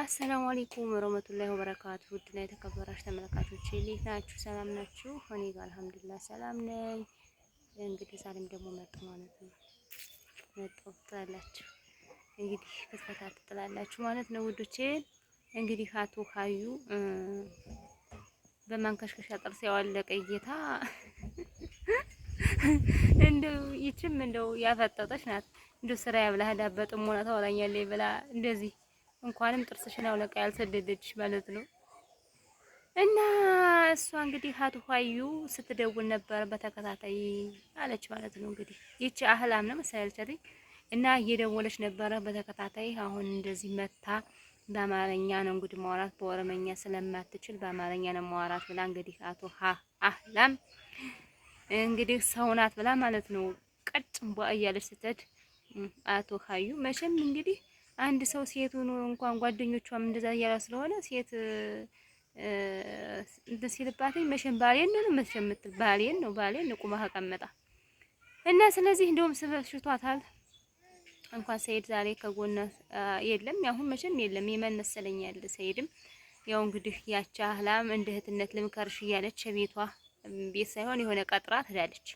አሰላሙ አለይኩም ወራህመቱላሂ ወበረካቱ። ውድና የተከበራችሁ ተመልካቾች እንዴት ናችሁ? ሰላም ናችሁ? እኔ ጋር አልሐምዱሊላህ ሰላም ነኝ። እንግዲህ ዛሬም ደግሞ መጣሁ ማለት ነው። መጣሁ ትላላችሁ እንግዲህ ከተከታተል ትላላችሁ ማለት ነው ውዶቼ። እንግዲህ አቶ ሀዩ በማንከሽከሻ ጥርስ ያዋለቀ ጌታ እንደው ይችም እንደው ያፈጠጠች ናት። እንደው ስራ ያብላህ ዳበጥም ሆነ ታወራኛለች ብላ እንደዚህ እንኳንም ጥርስሽን አውለቃ ያልሰደደች ማለት ነው። እና እሷ እንግዲህ አቶ ሀዩ ስትደውል ነበር በተከታታይ አለች ማለት ነው። እንግዲህ ይቺ አህላም ነው መሰለኝ እና እየደወለች ነበረ በተከታታይ። አሁን እንደዚህ መታ በአማርኛ ነው እንግዲህ ማውራት በኦሮመኛ ስለማትችል በአማርኛ ነው ማውራት ብላ እንግዲህ አቶ አህላም እንግዲህ ሰው ናት ብላ ማለት ነው ቀጭን ቧ እያለች ስትሄድ አቶ ሀዩ መቼም እንግዲህ አንድ ሰው ሴቱን እንኳን ጓደኞቿም እንደዛ እያለ ስለሆነ ሴት እንደ ሲልባት መቼም ባሌን ነው የምትል ባሌን ቁማ ተቀመጣ እና ስለዚህ እንደውም ስበሽቷታል። እንኳን ሰይድ ዛሬ ከጎነ የለም ያሁን መቼም የለም የመነሰለኛል። ሰይድም ያው እንግዲህ ያቻ አህላም እንደ እህትነት ልምከርሽ እያለች ቤቷ ቤት ሳይሆን የሆነ ቀጥራ ትሄዳለች።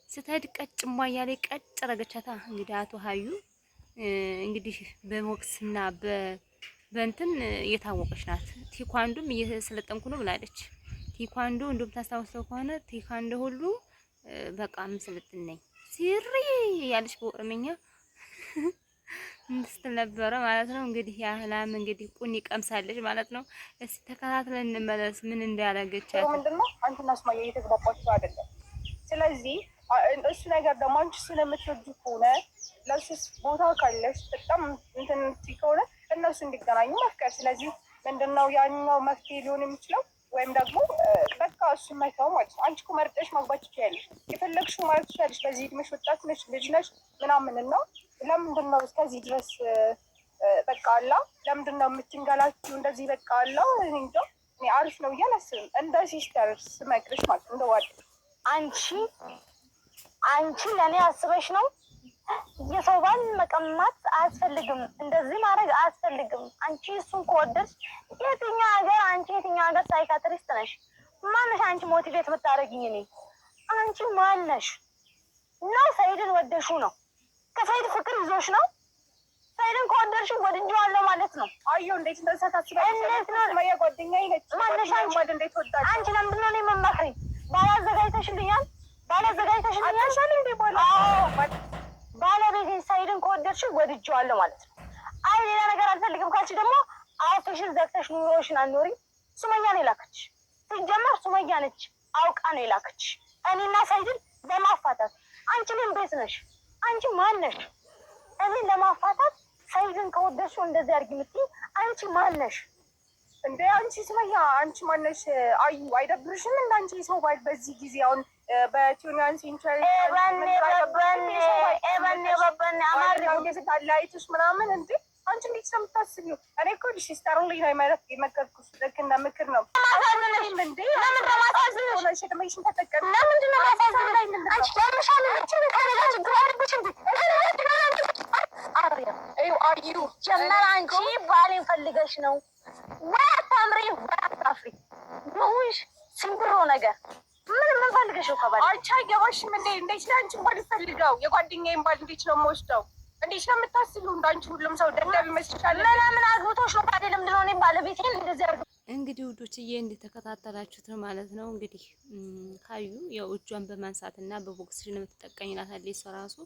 ስትሄድ ቀጭሟ እያለ ቀጭ ረገቻታ። እንግዲህ አቶ ሀዩ እንግዲህ በቦክስና በእንትን የታወቀች ናት። ቲኳንዶም እየሰለጠንኩ ነው ብላለች። ቲኳንዶ እንደውም ታስታውሰው ከሆነ ቲኳንዶ ሁሉ በቃ ምስልጥን ነኝ ሲሪ ያለች በኦሮምኛ ስትል ነበረ ማለት ነው። እንግዲህ ያህላም እንግዲህ ቁኒ ቀምሳለች ማለት ነው። እስቲ ተከታትለን እንመለስ ምን እንዳደረገቻት። ምንድነው አንተና ሱማያ እየተግባባችሁ አይደለም። ስለዚህ እሱ ነገር ደግሞ አንቺ ስለምትወዱ ከሆነ ለሱስ ቦታ ካለሽ በጣም እንትን ከሆነ እነሱ እንዲገናኙ መፍቀር። ስለዚህ ምንድነው ያኛው መፍትሄ ሊሆን የሚችለው ወይም ደግሞ በቃ እሱ መተው ማለት ነው። አንቺ እኮ መርጠሽ ማግባት ትችያለሽ፣ የፈለግሽው ማለት ትችያለሽ። በዚህ እድሜሽ ወጣት ነሽ፣ ልጅ ነሽ ምናምን ነው። ለምንድን ነው እስከዚህ ድረስ በቃ አላ ለምንድን ነው የምትንገላችሁ እንደዚህ? በቃ አላ እንጃ እኔ አሪፍ ነው ብዬ አላስብም። እንደ ሲስተር ስመክርሽ ማለት ነው። እንደዋል አንቺ ለእኔ አስበሽ ነው። የሰው ባል መቀማት አያስፈልግም፣ እንደዚህ ማድረግ አያስፈልግም። አንቺ እሱን ከወደድሽ የትኛው ሀገር ሳይካትሪስት ነሽ? ማነሽ አንቺ ሞቲቬት የምታደርጊኝ? እኔ አንቺ ማነሽ? ነው ሰይድን ወደሹ ነው? ከሰይድ ፍቅር ይዞሽ ነው? ሰይድን ከወደድሽ ወድጄዋለሁ ማለት ነው። አየሁ እንዴት እንደዛ ታስባለሽ? እንዴት ነው ማያ ጓደኛዬ ነች። ማነሽ አንቺ? እንዴት ወዳጅ አንቺ ለምንድን ነው እኔ የምመክሪኝ? ባላዘጋጅተሽልኛል እንዴ? ባለቤቴን ሰይድን ከወደድሽ ወድጄዋለሁ ማለት ነው። አይ ሌላ ነገር አልፈልግም ካልሽ ደግሞ አፍሽን ዘግተሽ ኑሮሽን አኖሪ። ሱመያ ነው የላከችሽ። ሲጀመር ሱመያ ነች አውቃ ነው የላከችሽ እኔና ሰይድን ለማፋታት። አንቺ ምን ቤት ነሽ? አንቺ ማን ነሽ? እኔን ለማፋታት ሰይድን ከወደድሽው እንደዚህ አድርጊ የምትይ አንቺ ማን ነሽ እንዴ? አንቺ ሱመያ አንቺ ማን ነሽ? አዩ አይደብርሽም? እንደ አንቺ ሰው ባል በዚህ ጊዜ አሁን በቲዩኒያን ሴንቸሪ ላይቶች ምናምን እንዴ አንቺ እንዴት ነው የምታስቢው? እኔ እኮ ሲስተር ላይ ነው ማለት የመከርኩሽ ልክ እንደ ምክር ነው። እንዴ ለምን በማሳዝን ሆነሽ ተመይሽን ተጠቀም ለምንድን ነው ማሳዝን ላይ ምን አንቺ ያምሻል እንጂ ከሌላ ችግር አድርጎሽ እንዴ አዩ ጀመር አንቺ ባሌን ፈልገሽ ነው ወይ ታምሪ ወይ ሙሽ ሲምብሮ ነገር ምን ፈልገሽ ነው ከባል? አንቺ አይገባሽም እንዴ? እንዴት ነው አንቺ ባል ፈልገው የጓደኛዬን ባል እንዴት ነው የምወስደው? እንዴት ነው የምታስቢው? እንዳንቺ ሁሉም ሰው ደደብ ይመስልሻል? ለምን አግብቶሽ ነው ታዲያ? ለምንድን ነው እኔ ባለቤቴን እንደዚህ አድርጎ እንግዲህ ውዶችዬ እንደተከታተላችሁት ነው ማለት ነው። እንግዲህ ሀዩ ያው እጇን በማንሳትና በቦክስ ነው የምትጠቀኝላት አለ እሷ ራሱ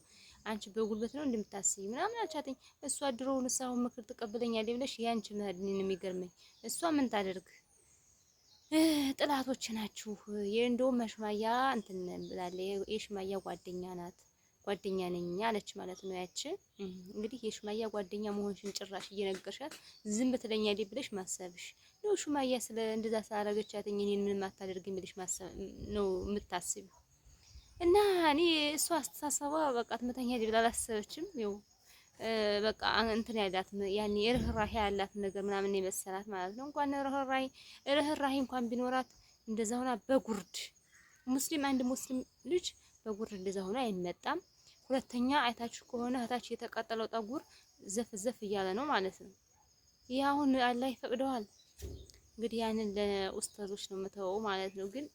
አንቺ በጉልበት ነው እንደምታስቢ ምናምን አልቻተኝ። እሷ ድሮውን ሰው ምክር ትቀበለኛለች ብለሽ ያንቺ መህድን ነው የሚገርመኝ። እሷ ምን ታደርግ ጥላቶች ናችሁ። የእንደውም መሽማያ እንትን ብላለች። የሽማያ ጓደኛ ናት ጓደኛ ነኝ አለች ማለት ነው። ያቺ እንግዲህ የሽማያ ጓደኛ መሆንሽን ጭራሽ እየነገርሻት ዝም ብትለኛለች ብለሽ ማሰብሽ ነው። ሽማያ ስለ እንደዛ ሳረገቻት እኔን ምንም አታደርግም ብለሽ ማሰብ ነው የምታስቢው። እና እኔ እሷ አስተሳሰቧ በቃ ትመታኛለች ብላ አላሰበችም። ይኸው በቃ እንትን ያላት ያኔ ርህራሄ ያላት ነገር ምናምን የመሰላት ማለት ነው። እንኳን ርህራሄ እንኳን ቢኖራት እንደዛ ሆና በጉርድ አንድ ሙስሊም ልጅ በጉርድ እንደዛ ሆና አይመጣም። ሁለተኛ አይታችሁ ከሆነ እህታችሁ የተቃጠለው ጠጉር ዘፍ እያለ ነው ማለት ነው። ይህ አሁን አላህ ይፈቅደዋል። እንግዲህ ያንን ለኡስታዞች ነው የምተወው ማለት ነው። ግን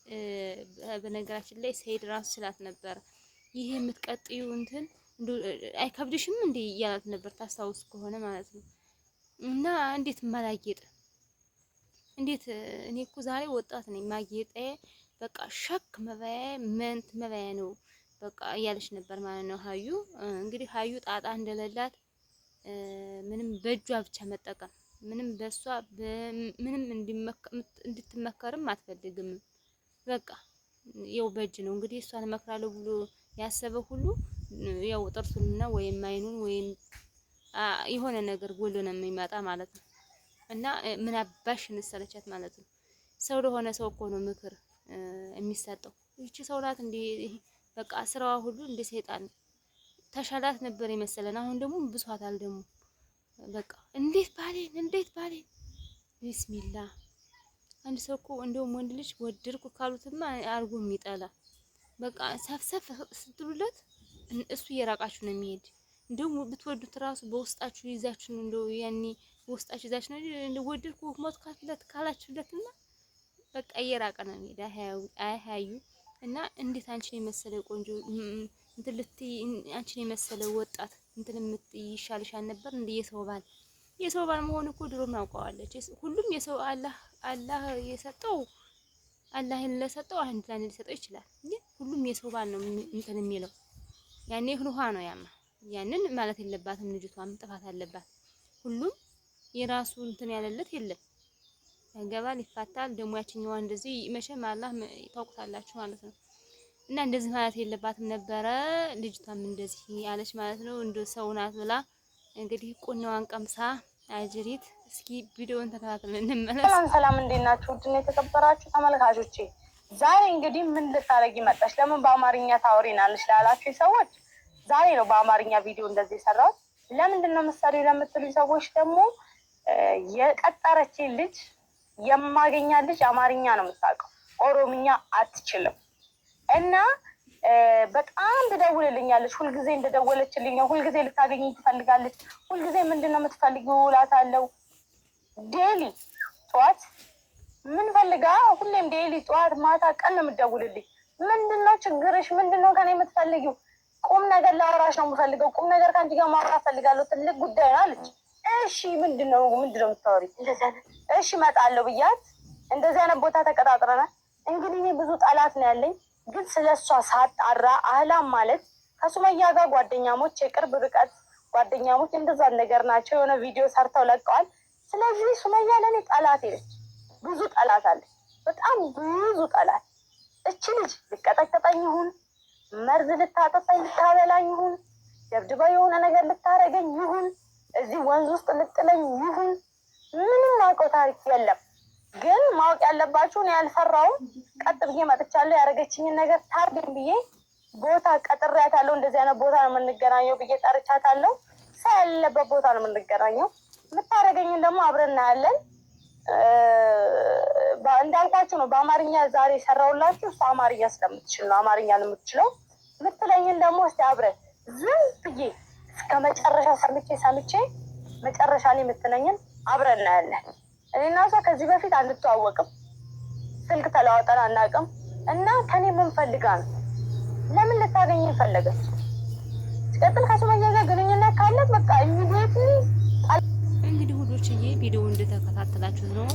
በነገራችን ላይ ሰይድ ራሱ ስላት ነበር ይሄ የምትቀጥዩ እንትን አይከብድሽም እንዴ እያላት ነበር፣ ታስታውስ ከሆነ ማለት ነው። እና እንዴት ማላጌጥ እንዴት እኔ እኮ ዛሬ ወጣት ነኝ ማጌጤ በቃ ሸክ መባያ መንት መባያ ነው በቃ እያለች ነበር ማለት ነው። ሀዩ እንግዲህ ሀዩ ጣጣ እንደሌላት ምንም በእጇ ብቻ መጠቀም ምንም በሷ ምንም እንድትመከርም አትፈልግም። በቃ ያው በእጅ ነው እንግዲህ እሷን እመክራለሁ ብሎ ያሰበ ሁሉ ያው ጥርሱንና ወይም አይኑን ወይም የሆነ ነገር ጎሎ ነው የሚመጣ ማለት ነው። እና ምን አባሽ እንሰለቻት ማለት ነው። ሰው ለሆነ ሰው እኮ ነው ምክር የሚሰጠው። ይቺ ሰው ናት እንዴ በቃ ስራዋ ሁሉ እንደ ሰይጣን ተሻላት ነበር የመሰለን። አሁን ደግሞ ብሷታል ደግሞ በቃ እንዴት ባሌን ቢስሚላ። አንድ ሰው እኮ እንደውም ወንድ ልጅ ወደድኩ ካሉትማ አርጎ የሚጠላ በቃ ሰፍሰፍ ስትሉለት እሱ እየራቃችሁ ነው የሚሄድ። እንደውም ብትወዱት ራሱ በውስጣችሁ ይዛችሁ ነው እንደው ያኔ በውስጣችሁ ይዛችሁ ነው እንደው ወደድኩ ሞት ካላችሁለትና በቃ እየራቀ ነው የሚሄድ። አይሃዩ እና እንዴት አንቺን የመሰለ ቆንጆ እንትን ልትይ አንቺን የመሰለ ወጣት እንትን የምትይ ይሻልሻል ነበር እንደ የሰው ባል መሆን እኮ ድሮም አውቀዋለች። ሁሉም የሰው አላህ የሰጠው አላህ ለሰጠው አንድ ላይ ሊሰጠው ይችላል። ግን ሁሉም የሰው ባል ነው እንትን የሚለው ያኔ ህንኋ ነው ያማ ያንን ማለት የለባትም ልጅቷም ጥፋት አለባት። ሁሉም የራሱ እንትን ያለለት የለም ያገባል ይፋታል። ደግሞ ያችኛዋ እንደዚህ መቼም አላህ ታውቁታላችሁ ማለት ነው። እና እንደዚህ ማለት የለባትም ነበረ። ልጅቷም እንደዚህ ያለች ማለት ነው። እንደ ሰው ናት ብላ እንግዲህ ቁናዋን ቀምሳ አጅሪት። እስኪ ቪዲዮውን ተከታትለን እንመለስ። ሰላም እንዴት ናችሁ? ውድና የተከበራችሁ ተመልካቾቼ ዛሬ እንግዲህ ምን ልታረጊ መጣሽ? ለምን በአማርኛ ታወሪናለሽ ላላችሁ ሰዎች ዛሬ ነው በአማርኛ ቪዲዮ እንደዚህ የሰራሁት። ለምንድን ነው ምሳሌ ለምትሉኝ ሰዎች ደግሞ የቀጠረችኝ ልጅ የማገኛ ልጅ አማርኛ ነው የምታውቀው፣ ኦሮምኛ አትችልም። እና በጣም ትደውልልኛለች። ሁልጊዜ እንደደወለችልኝ ነው። ሁልጊዜ ልታገኘኝ ትፈልጋለች። ሁልጊዜ ምንድን ነው የምትፈልጊው እላታለሁ። ዴሊ ጠዋት ምን ፈልጋ ሁሌም ዴሊ ጠዋት ማታ ቀን ነው የምትደውልልኝ። ምንድን ነው ችግርሽ? ምንድን ነው ከኔ የምትፈልጊው? ቁም ነገር ላወራሽ ነው የምፈልገው። ቁም ነገር ከአንቺ ጋር ማውራት ፈልጋለሁ። ትልቅ ጉዳይ ነው አለች። እሺ ምንድን ነው የምታወሪ? እሺ እመጣለሁ ብያት እንደዚህ አይነት ቦታ ተቀጣጥረናል። እንግዲህ እኔ ብዙ ጠላት ነው ያለኝ፣ ግን ስለሷ ሳጣራ አህላም ማለት ከሱመያ ጋር ጓደኛሞች፣ የቅርብ ርቀት ጓደኛሞች እንደዛ ነገር ናቸው። የሆነ ቪዲዮ ሰርተው ለቀዋል። ስለዚህ ሱመያ ለእኔ ጠላት ነች። ብዙ ጠላት አለ፣ በጣም ብዙ ጠላት። እቺ ልጅ ልቀጠቅጠኝ ይሁን መርዝ ልታጠጣኝ ልታበላኝ ይሁን ደብድባ የሆነ ነገር ልታረገኝ ይሁን እዚህ ወንዝ ውስጥ ልጥለኝ ይሁን ምንም ማውቀው ታሪክ የለም። ግን ማወቅ ያለባችሁ እኔ ያልፈራውን ቀጥ ብዬ መጥቻለሁ። ያደረገችኝን ነገር ታርገኝ ብዬ ቦታ ቀጥሬያታለሁ። እንደዚህ አይነት ቦታ ነው የምንገናኘው ብዬ ጠርቻታለሁ። ሰው ያለበት ቦታ ነው የምንገናኘው። የምታደርገኝን ደግሞ አብረን እናያለን። እንዳልኳችሁ ነው በአማርኛ ዛሬ ሰራውላችሁ። እሱ አማርኛ ስለምትችል ነው አማርኛ ነው የምትችለው። የምትለኝን ደግሞ እስቲ አብረን ዝም ብዬ እስከ መጨረሻ ሰምቼ መጨረሻ ላይ የምትለኝን አብረን እናያለን። እኔና እሷ ከዚህ በፊት አንተዋወቅም፣ ስልክ ተለዋውጠን አናውቅም። እና ከኔ ምን ፈልጋ ነው? ለምን ልታገኘኝ ፈለገች? ሲቀጥል ከሱመያ ጋር ግንኙነት ካለት በቃ ኢሚዲየትሊ እንግዲህ ሁሎችዬ ቪዲዮ እንደተከታተላችሁት ነው።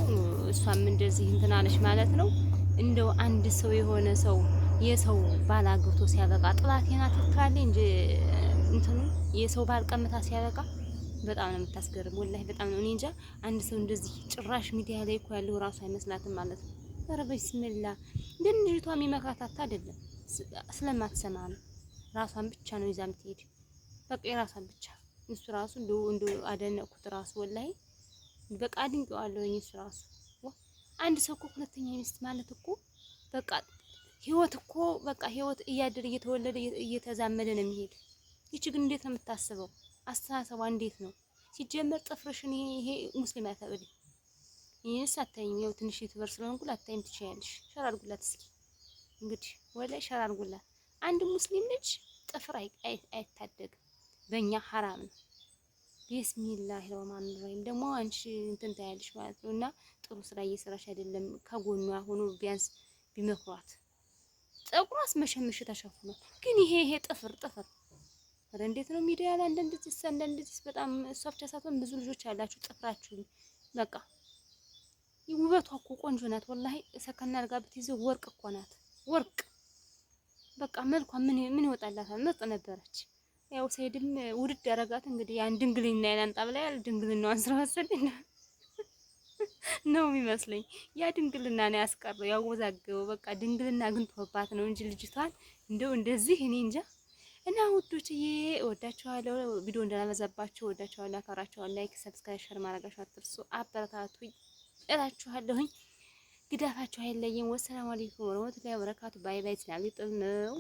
እሷም እንደዚህ እንትን አለች ማለት ነው። እንደው አንድ ሰው የሆነ ሰው የሰው ባል አግብቶ ሲያበቃ ጥላቴና ትክራለ እንጂ እንትኑ የሰው ባል ቀምታ ሲያበቃ በጣም ነው የምታስገርም። ወላሂ በጣም ነው። እኔ እንጃ አንድ ሰው እንደዚህ ጭራሽ ሚዲያ ላይ እኮ ያለው ራሱ አይመስላትም ማለት ነው። ኧረ ቢስሚላ ግን ልጅቷ የሚመክራታት አይደለም ስለማትሰማ ነው። ራሷን ብቻ ነው ይዛ የምትሄድ በቃ የራሷን ብቻ። እሱ ራሱ እንደ አደነቅኩት ራሱ ወላሂ በቃ አድንቄዋለሁ። እሱ ራሱ አንድ ሰው እኮ ሁለተኛ ሚስት ማለት እኮ በቃ ህይወት እኮ በቃ ህይወት እያደረ እየተወለደ እየተዛመደ ነው የሚሄድ። ይቺ ግን እንዴት ነው የምታስበው? አስተሳሰቧ እንዴት ነው? ሲጀመር ጥፍርሽን ይሄ ሙስሊም አይፈቅድም። ይሄንስ አታይም። ያው ትንሽ ዩቲዩበር ስለሆንኩ ላታይም ትችያለሽ። ሸር አድርጉላት እስኪ እንግዲህ ወላሂ ሸር አድርጉላት። አንድ ሙስሊም ልጅ ጥፍር አይታደግም። በእኛ ሐራም ነው። ቢስሚላሂ ረህማን ረሂም ደግሞ አንቺ እንትን ታያለሽ ማለት ነው። እና ጥሩ ስራ እየሰራሽ አይደለም። ከጎኗ ሆኖ ቢያንስ ቢመክሯት። ፀጉሯስ መሸምሽ ተሸፍኗል፣ ግን ይሄ ጥፍር ኧረ እንዴት ነው ሚዲያ ላይ አንዳንድ በጣም እሷ ብቻ ሳትሆን ብዙ ልጆች ያላችሁ ጥፍራችሁ በቃ ውበቷ እኮ ቆንጆ ናት። ወላሂ ሰከና አድርጋ ብትይዘው ወርቅ እኮ ናት። ወርቅ በቃ መልኳ ምን ይወጣላታል? ምርጥ ነበረች። ያው ሰይድም ውድድ ያረጋት እንግዲህ ያን ድንግልና ያላንጣ ብላ ያል ድንግልናዋን ስለወሰደኝ ነው የሚመስለኝ። ያ ድንግልና ነው ያስቀረው ያወዛገበው። በቃ ድንግልና አግኝቶባት ነው እንጂ ልጅቷን እንደዚህ እኔ እንጃ። እና ውዶችዬ እወዳችኋለሁ። ቪዲዮ እንዳላበዛባችሁ እወዳችኋለሁ፣ አከብራችኋለሁ። ላይክ፣ ሰብስክራይብ፣ ሸር ማድረጋችሁ አትርሱ። አበረታቱኝ እላችኋለሁኝ። ግዳፋችሁ አይለየም። ወሰላሙ አለይኩም ወራህመቱላሂ ወበረካቱ። ባይ ባይ። ዝናብ ሊጥል ነው።